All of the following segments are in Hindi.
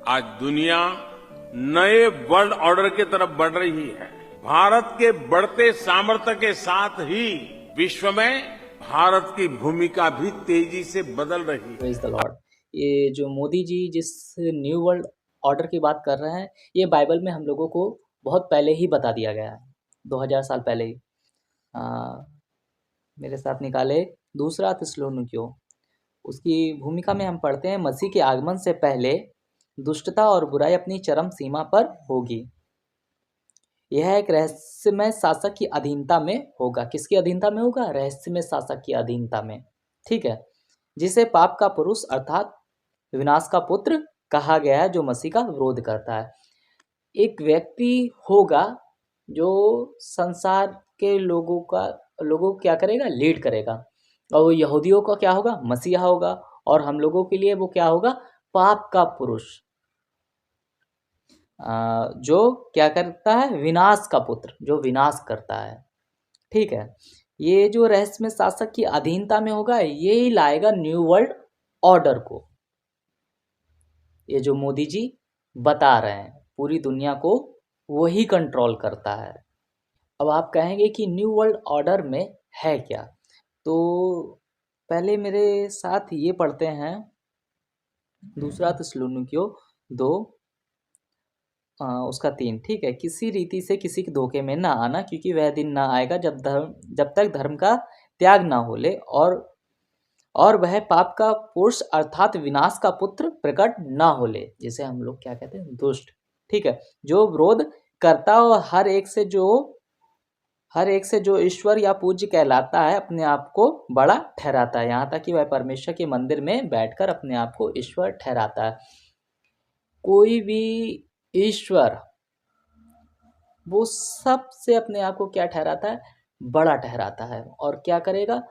आज दुनिया नए वर्ल्ड ऑर्डर की तरफ बढ़ रही है। भारत के बढ़ते सामर्थ्य के साथ ही विश्व में भारत की भूमिका भी तेजी से बदल रही है। Praise the Lord. ये जो मोदी जी जिस न्यू वर्ल्ड ऑर्डर की बात कर रहे हैं, ये बाइबल में हम लोगों को बहुत पहले ही बता दिया गया है, 2000 साल पहले ही। मेरे साथ निकाले दूसरा थिस्सलुनीकियों, उसकी भूमिका में हम पढ़ते हैं, मसीह के आगमन से पहले दुष्टता और बुराई अपनी चरम सीमा पर होगी। यह एक रहस्यमय शासक की अधीनता में होगा। किसकी अधीनता में होगा? रहस्यमय शासक की अधीनता में। ठीक है, जिसे पाप का पुरुष अर्थात विनाश का पुत्र कहा गया है, जो मसीह का विरोध करता है। एक व्यक्ति होगा जो संसार के लोगों को क्या करेगा? लीड करेगा। और वो यहूदियों का क्या होगा? मसीहा होगा। और हम लोगों के लिए वो क्या होगा? पाप का पुरुष, जो क्या करता है? विनाश का पुत्र, जो विनाश करता है। ठीक है, ये जो रहस्यमय शासक की अधीनता में होगा, ये ही लाएगा न्यू वर्ल्ड ऑर्डर को। ये जो मोदी जी बता रहे हैं, पूरी दुनिया को वही कंट्रोल करता है। अब आप कहेंगे कि न्यू वर्ल्ड ऑर्डर में है क्या? तो पहले मेरे साथ ये पढ़ते हैं, दूसरा थिस्सलुनीकियों 2 उसका 3। ठीक है, किसी रीति से किसी के धोखे में ना आना, क्योंकि वह दिन ना आएगा जब तक धर्म का त्याग ना हो ले और वह पाप का पुरुष अर्थात विनाश का पुत्र प्रकट ना हो ले, जिसे हम लोग क्या कहते हैं? दुष्ट। ठीक है, जो विरोध करता हो हर एक से जो ईश्वर या पूज्य कहलाता है, अपने आप को बड़ा ठहराता है, यहाँ तक कि वह परमेश्वर के मंदिर में बैठकर अपने आप को ईश्वर ठहराता है। कोई भी ईश्वर वो सबसे अपने आप को क्या ठहराता है? बड़ा ठहराता है। और क्या करेगा?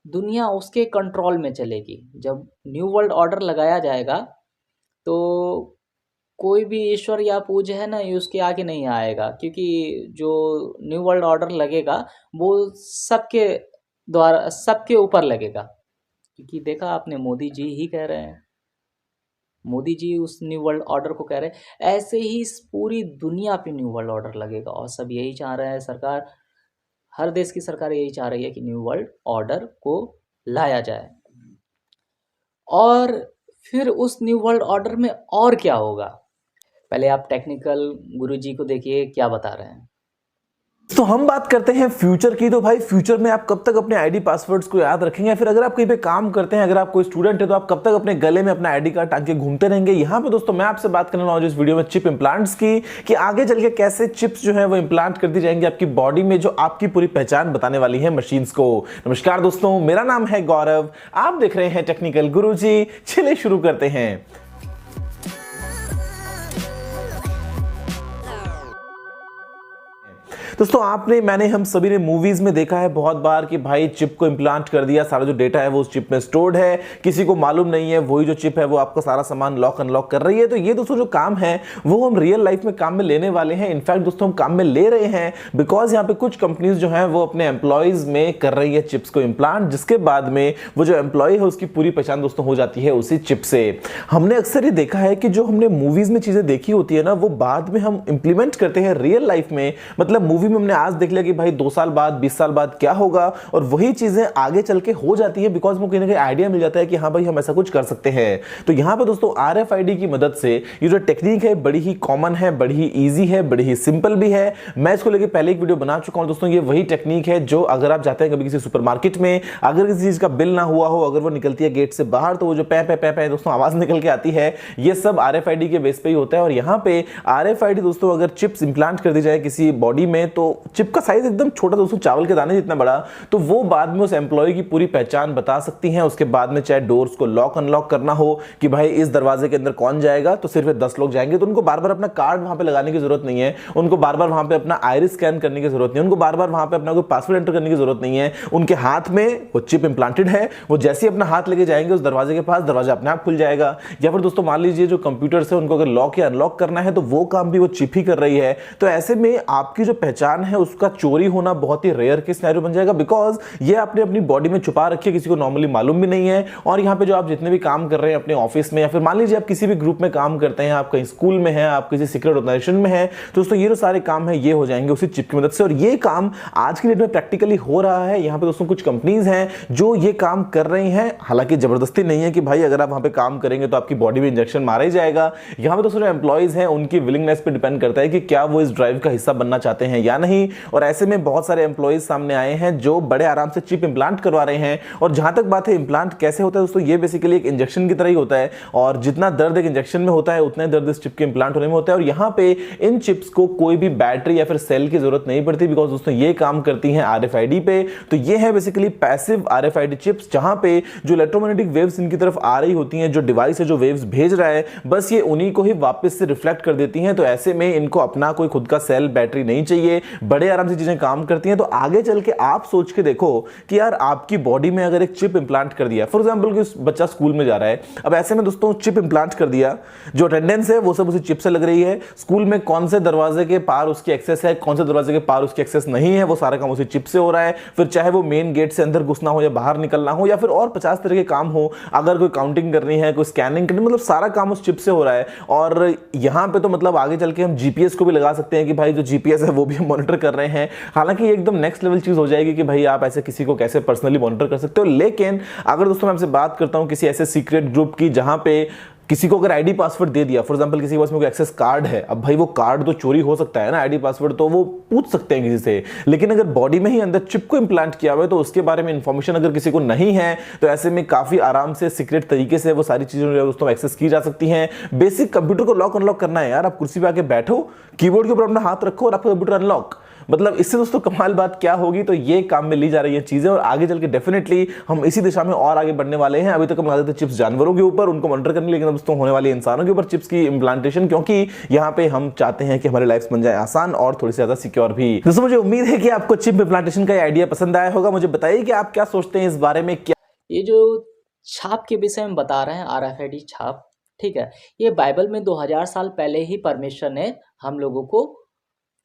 दुनिया उसके कंट्रोल में चलेगी। जब न्यू वर्ल्ड ऑर्डर लगाया जाएगा तो कोई भी ईश्वर या पूज्य है ना, ये उसके आगे नहीं आएगा, क्योंकि जो न्यू वर्ल्ड ऑर्डर लगेगा वो सबके ऊपर लगेगा। क्योंकि देखा आपने, मोदी जी ही कह रहे हैं, मोदी जी उस न्यू वर्ल्ड ऑर्डर को कह रहे हैं। ऐसे ही इस पूरी दुनिया पे न्यू वर्ल्ड ऑर्डर लगेगा, और सब यही चाह रहे हैं। सरकार, हर देश की सरकार यही चाह रही है कि न्यू वर्ल्ड ऑर्डर को लाया जाए। और फिर उस न्यू वर्ल्ड ऑर्डर में और क्या होगा? पहले आप टेक्निकल गुरुजी को देखिए क्या बता रहे हैं। तो हम बात करते हैं फ्यूचर की। तो भाई फ्यूचर में आप कब तक अपने आईडी पासवर्ड्स को याद रखेंगे? फिर अगर आप कहीं पे काम करते हैं, अगर आप कोई स्टूडेंट है, तो आप कब तक अपने गले में अपना आईडी कार्ड टांग के घूमते रहेंगे? यहाँ पे दोस्तों मैं आपसे बात करने वाला हूँ इस वीडियो में चिप इम्प्लांट्स की, कि आगे चल के कैसे चिप्स जो है वो इम्प्लांट कर दी जाएंगी आपकी बॉडी में, जो आपकी पूरी पहचान बताने वाली है मशीन्स को। नमस्कार दोस्तों, मेरा नाम है गौरव, आप देख रहे हैं टेक्निकल गुरुजी। चलिए शुरू करते हैं। दोस्तों मैंने हम सभी ने मूवीज में देखा है बहुत बार कि भाई चिप को इम्प्लांट कर दिया, सारा जो डेटा है वो उस चिप में स्टोर्ड है, किसी को मालूम नहीं है, वही जो चिप है वो आपका सारा सामान लॉक अनलॉक कर रही है। तो ये दोस्तों जो काम है वो हम रियल लाइफ में काम में लेने वाले हैं। इनफैक्ट दोस्तों हम काम में ले रहे हैं, बिकॉज यहाँ पे कुछ कंपनीज जो है वो अपने एम्प्लॉयज में कर रही है चिप्स को इम्प्लांट, जिसके बाद में वो जो एम्प्लॉय है उसकी पूरी पहचान दोस्तों हो जाती है उसी चिप से। हमने अक्सर ये देखा है कि जो हमने मूवीज में चीजें देखी होती है ना, वो बाद में हम इंप्लीमेंट करते हैं रियल लाइफ में। मतलब मूवी में हमने आज देख लिया कि भाई 2 साल बाद 20 साल बाद क्या होगा, और वही चीजें आगे चल के हो जाती है, बिकॉज वो कहीं ना कहीं आइडिया मिल जाता है कि हाँ भाई हम ऐसा कुछ कर सकते हैं। तो यहां पे दोस्तों RFID की मदद से ये जो टेक्निक है बड़ी ही कॉमन है, बड़ी ही ईजी है, बड़ी ही सिंपल भी है। मैं इसको लेके पहले एक वीडियो बना चुका हूं दोस्तों। ये वही टेक्निक है जो अगर आप जाते हैं कभी किसी सुपरमार्केट में, अगर किसी चीज का बिल ना हुआ हो, अगर वो निकलती है गेट से बाहर, तो वो जो पै पै पै पै दोस्तों आवाज निकल के आती है, ये सब RFID के बेस पे ही होता है। और यहाँ पे RFID दोस्तों अगर चिप्स इंप्लांट कर दी जाए किसी बॉडी में, तो चिप का साइज एकदम छोटा दोस्तों, चावल के दाने जितना बड़ा, तो वो बाद में उस एम्प्लॉय की पूरी पहचान बता सकती हैं। उसके बाद में चाहे डोर्स को लॉक अनलॉक करना हो कि भाई इस दरवाजे के अंदर कौन जाएगा, तो सिर्फ 10 लोग जाएंगे, तो उनको बार बार अपना कार्ड वहां पे लगाने की जरूरत नहीं है, उनको बार बार वहां पे अपना आइरिस स्कैन करने की जरूरत नहीं है, उनको बार बार वहां पे अपना कोई पासवर्ड एंटर करने की जरूरत नहीं है। उनके हाथ में वो चिप इंप्लांटेड है, वो जैसे ही अपना हाथ लेके जाएंगे उस दरवाजे के पास, दरवाजा अपने आप खुल जाएगा। या फिर दोस्तों मान लीजिए जो कंप्यूटर से उनको अगर लॉक या अनलॉक करना है, तो वो काम भी वो चिप ही कर रही है। तो ऐसे में आपकी जो पहचान जान है उसका चोरी होना बहुत ही रेयर केस सिनेरियो बन जाएगा, बिकॉज ये आपने अपनी बॉडी में छुपा रखी है, किसी को नॉर्मली मालूम भी नहीं है। और यहाँ पे जो आप जितने भी काम कर रहे हैं अपने ऑफिस में, या फिर मान लीजिए आप किसी भी ग्रुप में काम करते हैं, आप कहीं स्कूल में हैं, आप किसी सीक्रेट ऑर्गेनाइजेशन में हैं, तो दोस्तों ये जो सारे काम है ये हो जाएंगे उसी चिप की मदद से। और ये काम आज की डेट में प्रैक्टिकली हो रहा है। यहाँ पे दोस्तों कुछ कंपनीज हैं जो ये काम कर रही हैं, हालांकि जबरदस्ती नहीं है कि भाई अगर आप वहां पे काम करेंगे तो आपकी बॉडी में इंजेक्शन मारा ही जाएगा। यहाँ पे दोस्तों जो एम्प्लॉइज हैं उनकी विलिंगनेस पे डिपेंड करता है कि क्या वो इस ड्राइव का हिस्सा बनना चाहते हैं या नहीं। और ऐसे में बहुत सारे एम्प्लॉइज सामने आए हैं जो बड़े आराम से चिप इंप्लांट करवा रहे हैं। और जहां तक बात है इंप्लांट कैसे होता है दोस्तों, ये बेसिकली एक इंजेक्शन की तरह ही होता है, और जितना दर्द एक इंजेक्शन में होता है उतना दर्द इस चिप के इंप्लांट होने में होता है। और यहाँ पे इन चिप्स को कोई भी बैटरी या फिर सेल की जरूरत नहीं पड़ती, बिकॉज दोस्तों ये काम करती हैं RFID पे। तो ये है बेसिकली पैसिव RFID चिप्स, जहां पे जो इलेक्ट्रोमैग्नेटिक वेव्स इनकी तरफ आ रही होती हैं, जो डिवाइस है जो वेव्स भेज रहा है, बस ये उन्हीं को ही वापस से रिफ्लेक्ट कर देती हैं। तो ऐसे में इनको अपना कोई खुद का सेल बैटरी नहीं चाहिए, बड़े आराम से चीजें काम करती हैं। तो आगे चल के आप सोच के देखो कि यार आपकी बॉडी में अगर एक चिप इंप्लांट कर दिया, फॉर एग्जांपल कि बच्चा स्कूल में जा रहा है, अब ऐसे में दोस्तों चिप इंप्लांट कर दिया, जो अटेंडेंस है वो सब उसी चिप से लग रही है, स्कूल में कौन से दरवाजे के पार उसकी एक्सेस है, कौन से दरवाजे के पार उसकी एक्सेस नहीं है, वो सारा काम उसी चिप से हो रहा है। फिर चाहे वो मेन गेट से अंदर घुसना हो या बाहर निकलना हो, या फिर और 50 तरह के काम हो, अगर कोई काउंटिंग करनी है, कोई स्कैनिंग करनी, मतलब सारा काम उस चिप से हो रहा है। और यहां पे तो मतलब आगे चल के हम जीपीएस को भी लगा सकते हैं कि भाई जो जीपीएस है वो भी हम मॉनिटर कर रहे हैं। हालांकि ये एकदम नेक्स्ट लेवल चीज हो जाएगी कि भाई आप ऐसे किसी को कैसे पर्सनली मॉनिटर कर सकते हो। लेकिन अगर दोस्तों मैं आपसे बात करता हूं किसी ऐसे सीक्रेट ग्रुप की जहां पे किसी को अगर आईडी पासवर्ड दे दिया, फॉर एग्जांपल किसी के पास में कोई एक्सेस कार्ड है, अब भाई वो कार्ड तो चोरी हो सकता है ना, आईडी पासवर्ड तो वो पूछ सकते हैं किसी से, लेकिन अगर बॉडी में ही अंदर चिप को इंप्लांट किया हुआ है तो उसके बारे में इंफॉर्मेशन अगर किसी को नहीं है, तो ऐसे में काफी आराम से सीक्रेट तरीके से वो सारी चीजें दोस्तों एक्सेस की जा सकती हैं। बेसिक कंप्यूटर को लॉक अनलॉक करना है यार, आप कुर्सी पे आके बैठो, कीबोर्ड के ऊपर अपना हाथ रखो और आपका कंप्यूटर अनलॉक, मतलब इससे दोस्तों कमाल बात क्या होगी। तो ये काम में ली जा रही है चीजें, और आगे चल के डेफिनेटली हम इसी दिशा में और आगे बढ़ने वाले हैं। अभी तक हम लगाते थे चिप्स जानवरों के ऊपर, उनको मॉनिटर करने, लेकिन दोस्तों होने वाले इंसानों के ऊपर चिप्स की इंप्लांटेशन, क्योंकि यहाँ पे हम चाहते हैं कि हमारी लाइफ बन जाए आसान और थोड़ी सी ज्यादा सिक्योर भी। दोस्तों मुझे उम्मीद है कि आपको चिप इंप्लांटेशन का आइडिया पसंद आया होगा। मुझे बताइए कि आप क्या सोचते हैं इस बारे में। क्या ये जो छाप के विषय में बता रहे हैं, RFID छाप, ठीक है, ये बाइबल में 2000 साल पहले ही परमेश्वर ने हम लोगों को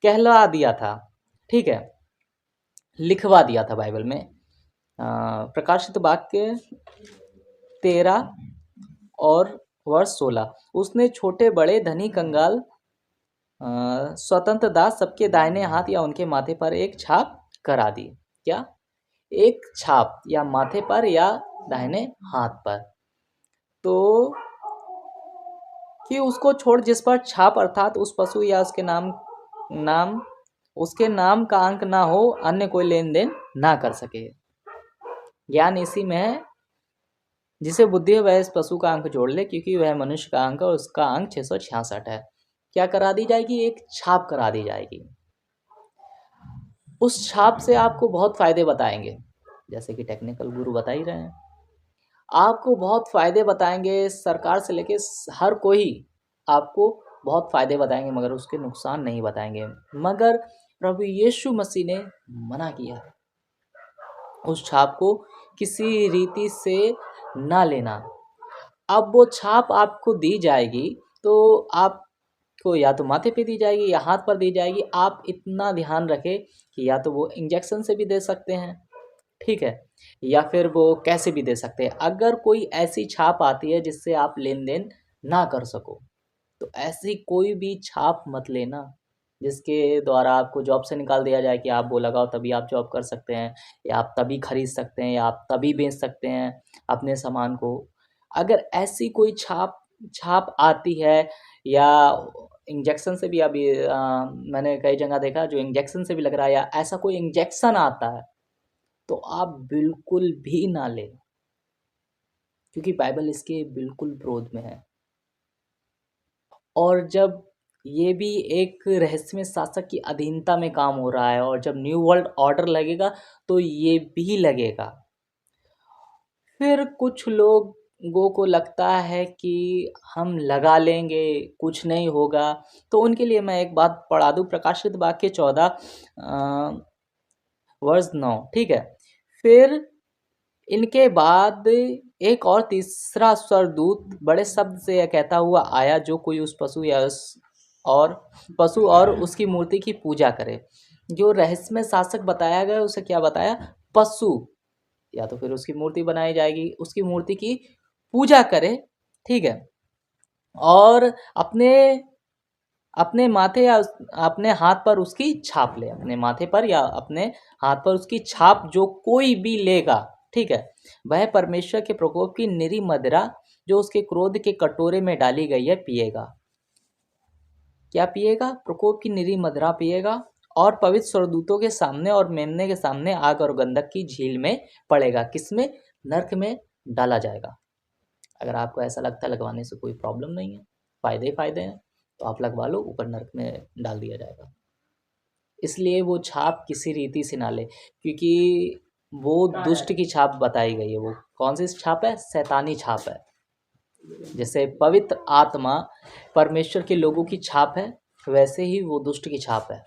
कहला दिया था, ठीक है, लिखवा दिया था बाइबल में। प्रकाशित वाक्य 13 और वर्ष 16, उसने छोटे बड़े धनी कंगाल स्वतंत्र दास सबके दाहिने हाथ या उनके माथे पर एक छाप करा दी। क्या? एक छाप, या माथे पर या दाहिने हाथ पर। तो कि उसको छोड़ जिस पर छाप अर्थात उस पशु या उसके नाम का अंक ना हो, अन्य कोई लेन देन ना कर सके। ज्ञान इसी में है, जिसे बुद्धि है वह इस पशु का अंक जोड़ ले, क्योंकि वह मनुष्य का अंक और उसका अंक 666 है। क्या करा दी जाएगी? एक छाप करा दी जाएगी। उस छाप से आपको बहुत फायदे बताएंगे, जैसे कि टेक्निकल गुरु बता ही रहे हैं, आपको बहुत फायदे बताएंगे। सरकार से लेके हर कोई आपको बहुत फायदे बताएंगे, मगर उसके नुकसान नहीं बताएंगे। मगर प्रभु यीशु मसीह ने मना किया उस छाप को किसी रीति से ना लेना। अब वो छाप आपको दी जाएगी तो आपको या तो माथे पे दी जाएगी या हाथ पर दी जाएगी। आप इतना ध्यान रखें कि या तो वो इंजेक्शन से भी दे सकते हैं, ठीक है, या फिर वो कैसे भी दे सकते हैं। अगर कोई ऐसी छाप आती है जिससे आप लेन देन ना कर सको, तो ऐसी कोई भी छाप मत लेना जिसके द्वारा आपको जॉब से निकाल दिया जाए कि आप वो लगाओ तभी आप जॉब कर सकते हैं, या आप तभी खरीद सकते हैं, या आप तभी बेच सकते हैं अपने सामान को। अगर ऐसी कोई छाप आती है, या इंजेक्शन से भी अभी मैंने कई जगह देखा जो इंजेक्शन से भी लग रहा है, या ऐसा कोई इंजेक्शन आता है, तो आप बिल्कुल भी ना लें, क्योंकि बाइबल इसके बिल्कुल विरोध में है। और जब ये भी एक रहस्यमय शासक की अधीनता में काम हो रहा है, और जब न्यू वर्ल्ड ऑर्डर लगेगा तो ये भी लगेगा। फिर कुछ लोगों को लगता है कि हम लगा लेंगे, कुछ नहीं होगा, तो उनके लिए मैं एक बात पढ़ा दूं, प्रकाशित वाक्य 14 वर्ष 9, ठीक है। फिर इनके बाद एक और तीसरा स्वर्गदूत बड़े शब्द से यह कहता हुआ आया, जो कोई उस पशु और उसकी मूर्ति की पूजा करे जो रहस्यमय शासक बताया गया उसे क्या बताया? पशु, या तो फिर उसकी मूर्ति बनाई जाएगी, उसकी मूर्ति की पूजा करे, ठीक है, और अपने अपने माथे या अपने हाथ पर उसकी छाप ले, अपने माथे पर या अपने हाथ पर उसकी छाप जो कोई भी लेगा, ठीक है, वह परमेश्वर के प्रकोप की निरी मदिरा जो उसके क्रोध के कटोरे में डाली गई है पिएगा। क्या पिएगा? प्रकोप की निरी मदिरा पिएगा और पवित्र स्वर्गदूतों के सामने और मेमने के सामने आग और गंधक की झील में पड़ेगा। किसमें? नरक में डाला जाएगा। अगर आपको ऐसा लगता है लगवाने से कोई प्रॉब्लम नहीं है, फायदे ही फायदे हैं, तो आप लगवा लो, ऊपर नरक में डाल दिया जाएगा। इसलिए वो छाप किसी रीति से ना ले, क्योंकि वो दुष्ट की छाप बताई गई है। वो कौन सी छाप है? शैतानी छाप है। जैसे पवित्र आत्मा परमेश्वर के लोगों की छाप है, वैसे ही वो दुष्ट की छाप है।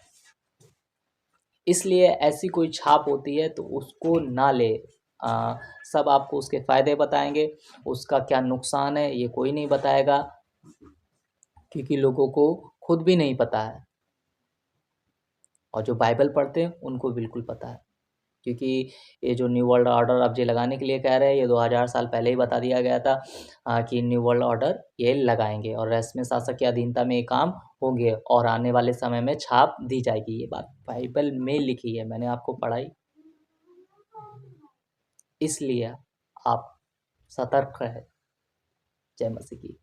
इसलिए ऐसी कोई छाप होती है तो उसको ना ले। सब आपको उसके फ़ायदे बताएंगे, उसका क्या नुकसान है ये कोई नहीं बताएगा, क्योंकि लोगों को खुद भी नहीं पता है, और जो बाइबल पढ़ते हैं उनको बिल्कुल पता है। क्योंकि ये जो न्यू वर्ल्ड ऑर्डर अब ये लगाने के लिए कह रहे हैं, ये 2000 साल पहले ही बता दिया गया था कि न्यू वर्ल्ड ऑर्डर ये लगाएंगे और रहस्यमय शासक की अधीनता में ये काम होंगे और आने वाले समय में छाप दी जाएगी। ये बात बाइबल में लिखी है, मैंने आपको पढ़ाई। इसलिए आप सतर्क रहे। जय मसीह की।